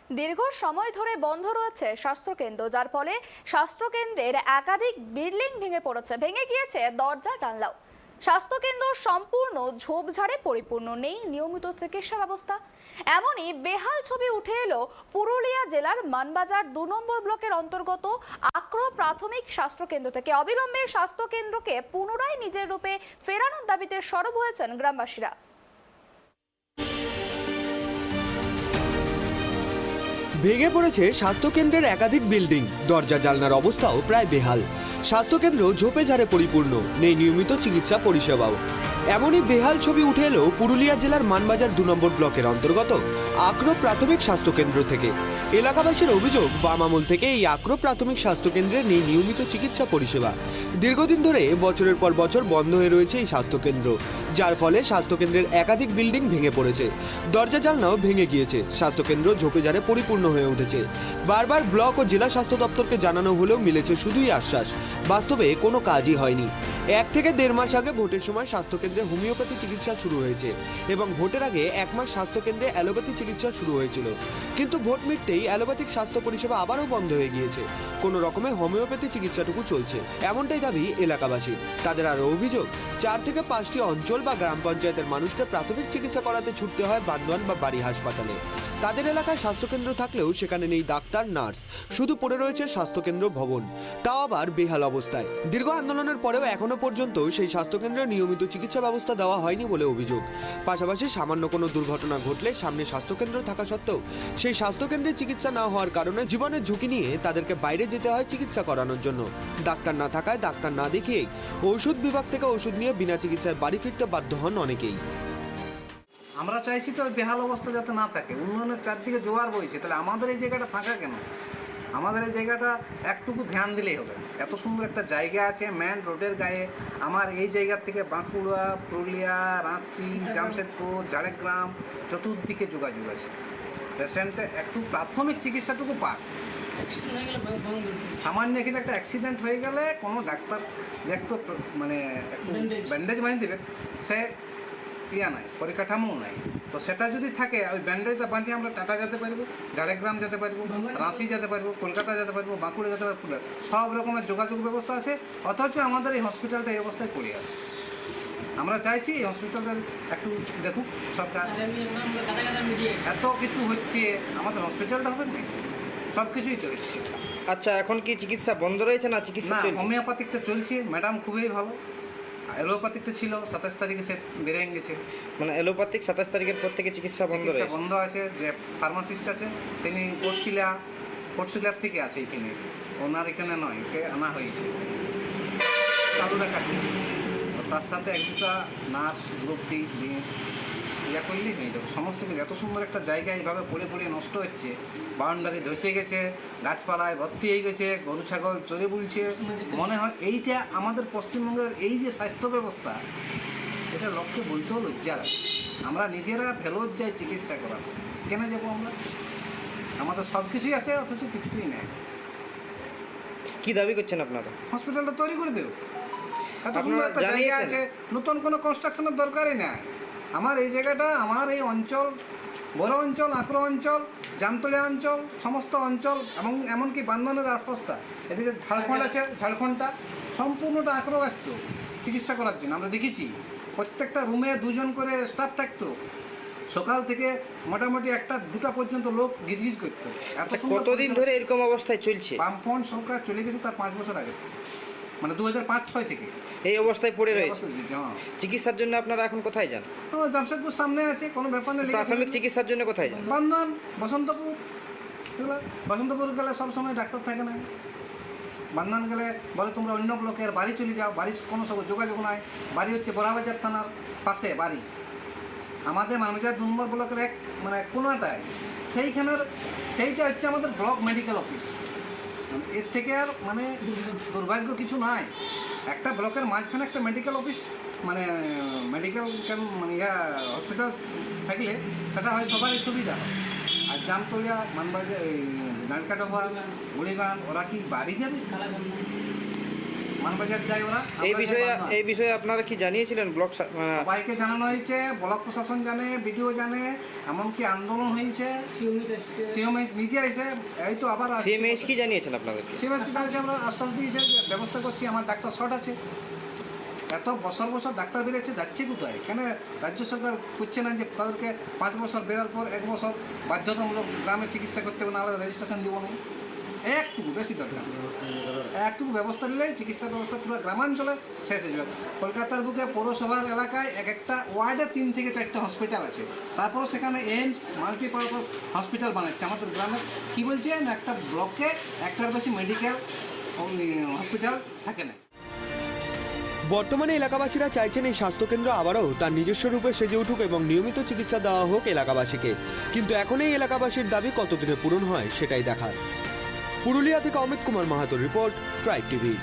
দীর্ঘ সময় ধরে বন্ধ রয়েছে স্বাস্থ্যকেন্দ্র, যার ফলে স্বাস্থ্যকেন্দ্রের একাধিক বিল্ডিং ভেঙে গিয়েছে দরজা জানলাও। স্বাস্থ্যকেন্দ্র সম্পূর্ণ ঝোপঝাড়ে পরিপূর্ণ, নেই নিয়মিত চিকিৎসা ব্যবস্থা। এমনই বেহাল ছবি উঠে এলো পুরুলিয়া জেলার মানবাজার ২ নম্বর ব্লকের অন্তর্গত আক্রো প্রাথমিক স্বাস্থ্যকেন্দ্র থেকে। অবিলম্বে স্বাস্থ্যকেন্দ্রকে পুনরায় নিজের রূপে ফেরানোর দাবিতে সরব হয়েছেন গ্রামবাসীরা। ভেঙে পড়েছে স্বাস্থ্যকেন্দ্রের একাধিক বিল্ডিং, দরজা জানলার অবস্থাও প্রায় বেহাল। স্বাস্থ্যকেন্দ্র ঝোপে ঝাড়ে পরিপূর্ণ, নেই নিয়মিত চিকিৎসা পরিষেবাও। এমনই বেহাল ছবি উঠে এলো পুরুলিয়া জেলার মানবাজার ২ নম্বর ব্লকের অন্তর্গত আক্রো প্রাথমিক স্বাস্থ্যকেন্দ্র থেকে। এলাকাবাসীর অভিযোগ, বাম আমল থেকে এই আক্রো প্রাথমিক স্বাস্থ্যকেন্দ্রে নেই নিয়মিত চিকিৎসা পরিষেবা। দীর্ঘদিন ধরে বছরের পর বছর বন্ধ হয়ে রয়েছে এই স্বাস্থ্যকেন্দ্র, যার ফলে স্বাস্থ্যকেন্দ্রের একাধিক বিল্ডিং ভেঙে পড়েছে, দরজা জানলাও ভেঙে গিয়েছে। স্বাস্থ্যকেন্দ্র ঝোপে ঝাড়ে পরিপূর্ণ হয়ে উঠেছে। বারবার ব্লক ও জেলা স্বাস্থ্য দপ্তরকে জানানো হলেও মিলেছে শুধুই আশ্বাস, বাস্তবে কোনো কাজই হয়নি। 1 থেকে 1.5 মাস আগে ভোটের সময় স্বাস্থ্যকেন্দ্রে হোমিওপ্যাথি চিকিৎসা শুরু হয়েছে এবং ভোটের আগে 1 মাস স্বাস্থ্যকেন্দ্রে অ্যালোপ্যাথি চিকিৎসা শুরু হয়েছিল, কিন্তু ভোট মিটতেই অ্যালোপ্যাথিক স্বাস্থ্য পরিষেবা আবারও বন্ধ হয়ে গিয়েছে। কোনো রকমে হোমিওপ্যাথি চিকিৎসাটুকু চলছে, এমনটাই দাবি এলাকাবাসীর। তাদের আরও অভিযোগ, 4 থেকে 5টি অঞ্চল বা গ্রাম পঞ্চায়েতের মানুষকে প্রাথমিক চিকিৎসা করাতে ছুটতে হয় বান্দোয়ান বা বাড়ি হাসপাতালে। তাদের এলাকায় স্বাস্থ্যকেন্দ্র থাকলেও সেখানে নেই ডাক্তার, নার্স, শুধু পড়ে রয়েছে স্বাস্থ্যকেন্দ্র ভবন, তাও আবার বেহাল অবস্থায়। দীর্ঘ আন্দোলনের পরেও এখনো পর্যন্ত সেই স্বাস্থ্যকেন্দ্রে নিয়মিত চিকিৎসা ব্যবস্থা দেওয়া হয়নি বলে অভিযোগ। পাশাপাশি সামান্য কোনো দুর্ঘটনা ঘটলে সামনে স্বাস্থ্যকেন্দ্র থাকা সত্ত্বেও সেই স্বাস্থ্যকেন্দ্রে চিকিৎসা না হওয়ার কারণে জীবনের ঝুঁকি নিয়ে তাদেরকে বাইরে যেতে হয় চিকিৎসা করানোর জন্য। ডাক্তার না থাকায় ডাক্তার না দেখিয়েই ঔষধ বিভাগ থেকে ওষুধ নিয়ে বিনা চিকিৎসায় বাড়ি ফিরতে বাধ্য হন অনেকেই। আমরা চাইছি তো বেহাল অবস্থা যাতে না থাকে। উন্নয়নের চারদিকে জোয়ার বইছে, তাহলে আমাদের এই জায়গাটা ফাঁকা কেন? আমাদের এই জায়গাটা একটুকু ধ্যান দিলেই হবে। এত সুন্দর একটা জায়গা আছে মেন রোডের গায়ে। আমার এই জায়গার থেকে বাঁকুড়া, পুরুলিয়া, রাঁচি, জামশেদপুর, ঝাড়গ্রাম চতুর্দিকে যোগাযোগ আছে। পেশেন্টে একটু প্রাথমিক চিকিৎসাটুকু পাক। সামান্য এখানে একটা অ্যাক্সিডেন্ট হয়ে গেলে কোনো ডাক্তার যে একটু মানে একটু ব্যান্ডেজ বাঁধে দেবে, সে নাই, পরিকাঠামো নাই। তো সেটা যদি থাকে, ওই ব্যান্ডেজটা বাঁধিয়ে আমরা টাটা যেতে পারবো, ঝাড়গ্রাম যেতে পারবো, রাঁচি যেতে পারবো, কলকাতা যেতে পারবো, বাঁকুড়া যেতে পারবো, সব রকমের যোগাযোগ ব্যবস্থা আছে। অথচ আমাদের এই হসপিটালটা এই অবস্থায় পড়ে আছে। আমরা চাইছি এই হসপিটালটা একটু দেখুক সরকার। এত কিছু হচ্ছে, আমাদের হসপিটালটা হবে না, সব কিছুই তো হচ্ছে। আচ্ছা, এখন কি চিকিৎসা বন্ধ রয়েছে না চিকিৎসা চলছে? হোমিওপ্যাথিকটা চলছে, ম্যাডাম খুবই ভালো। অ্যালোপ্যাথিকটা ছিল 27 তারিখে, সে বেরিয়ে গেছে। মানে অ্যালোপ্যাথিক 27 তারিখের পর থেকে চিকিৎসা বন্ধ রয়েছে। বন্ধ আছে। যে ফার্মাসিস্ট আছে তিনি কোটশিলার থেকে আছে এখানে, ওনার এখানে নয়, ওকে আনা হয়েছে চালু রাখাচ্ছে। তার সাথে 1-2টা নার্স গ্রুপ ডি দিয়ে ইয়া করলেই হয়ে যাবে সমস্ত কিছু। এত সুন্দর একটা জায়গা এইভাবে পড়ে পড়ে নষ্ট হচ্ছে, বাউন্ডারি ধসে গেছে, গাছপালায় ভর্তি হয়ে গেছে, গরু ছাগল চড়ে বুলছে। মনে হয় এইটা আমাদের পশ্চিমবঙ্গের এই যে স্বাস্থ্য ব্যবস্থা, এটা লোককে বলতেও লজ্জা লাগে। আমরা নিজেরা ফেরত যাই চিকিৎসা করাতে, কেন যাবো আমরা? আমাদের সব কিছুই আছে, অথচ কিছুই নেই। কি দাবি করছেন আপনারা? হসপিটালটা তৈরি করে দেব। এত সুন্দর একটা জায়গা আছে, নতুন কোনো কনস্ট্রাকশনের দরকারই নাই। আমার এই জায়গাটা, আমার এই অঞ্চল, বড় অঞ্চল, আক্রো অঞ্চল, জামতলিয়া অঞ্চল, সমস্ত অঞ্চল এবং এমনকি বান্দনের আশপাশটা, এদিকে ঝাড়খণ্ড আছে, ঝাড়খণ্ডটা সম্পূর্ণটা আক্রোগ্রস্ত চিকিৎসা করার জন্য। আমরা দেখেছি প্রত্যেকটা রুমে 2 জন করে স্টাফ থাকতো, সকাল থেকে মোটামুটি 1টা-2টা পর্যন্ত লোক গিজগিজ করতো। কতদিন ধরে এরকম অবস্থায় চলছে? বামফ্রন্ট সরকার চলে গেছে তার 5 বছর আগে, মানে 2005-06 থেকে এই অবস্থায় পড়ে রয়েছে। হ্যাঁ। চিকিৎসার জন্য আপনারা এখন কোথায় যান? আমার জামশেদপুর সামনে আছে, কোনো ব্যাপার নেই। প্রাথমিক চিকিৎসার জন্য কোথায় যান? বান্দন, বসন্তপুর। এগুলো বসন্তপুর গেলে সবসময় ডাক্তার থাকে না। বান্দন গেলে বলে তোমরা অন্য ব্লকের বাড়ি চলে যাও, বাড়ির কোনো সব যোগাযোগ নাই। বাড়ি হচ্ছে বড়াবাজার থানার পাশে বাড়ি, আমাদের মানবাজার 2 নম্বর ব্লকের মানে কোনোটায়। সেইটা হচ্ছে আমাদের ব্লক মেডিকেল অফিস। এর থেকে আর মানে দুর্ভাগ্য কিছু নাই। একটা ব্লকের মাঝখানে একটা মেডিকেল অফিস, মানে মেডিকেল মানে হসপিটাল থাকলে সেটা হয় সবারই সুবিধা হয়। আর জামতলিয়া, মানবাজার, নালকাটোভা, বুড়িবান, ওরা কি বাড়ি যাবে? মানবাজার যায় ওরা। এই আমরা বিষয়ে যাই বারবার। এই বিষয়ে আপনারা কি জানিয়েছিলেন ব্লক সবাইকে জানানো হয়েছে, ব্লক প্রশাসন জানে, বিডিও জানে, এমনকি আন্দোলন হয়েছে, সিএমএইচ নিজে এসে এই তো আবার সিএমএইচ কি জানিয়েছেন আপনাদেরকে? সিএমএইচ আমরা আশ্বাস দিয়েছে যে ব্যবস্থা করছি, আমার ডাক্তার শর্ট আছে। এত বছর বছর ডাক্তার বেরিয়েছে, যাচ্ছে কোথায়? কেন রাজ্য সরকার করছে না যে তাদেরকে 5 বছর বেরার পর 1 বছর বাধ্যতামূলক গ্রামে চিকিৎসা করতে হবে, নাহলে রেজিস্ট্রেশন দিব না? একটুকু বেশি দরকার, একটুকু ব্যবস্থা নিলে চিকিৎসা ব্যবস্থা পুরো গ্রামাঞ্চলে শেষ হয়ে যাবে। কলকাতার বুকে পৌরসভার এলাকায় একটা ওয়ার্ডে 3 থেকে 4টা হসপিটাল আছে, তারপরে সেখানে এইমস মাল্টিপারপাস হসপিটাল বানাচ্ছে। আমাদের গ্রামে কী বলছে না, একটা ব্লকে একটার বেশি মেডিকেল হসপিটাল থাকে না। বর্তমানে এলাকাবাসীরা চাইছেন এই স্বাস্থ্যকেন্দ্র আবারও তার নিজস্ব রূপে সেজে উঠুক এবং নিয়মিত চিকিৎসা দেওয়া হোক এলাকাবাসীকে। কিন্তু এখন এই এলাকাবাসীর দাবি কতদিনে পূরণ হয় সেটাই দেখার। পুরুলিয়া থেকে অমিত কুমার মাহাতোর রিপোর্ট, ট্রাইব টিভি।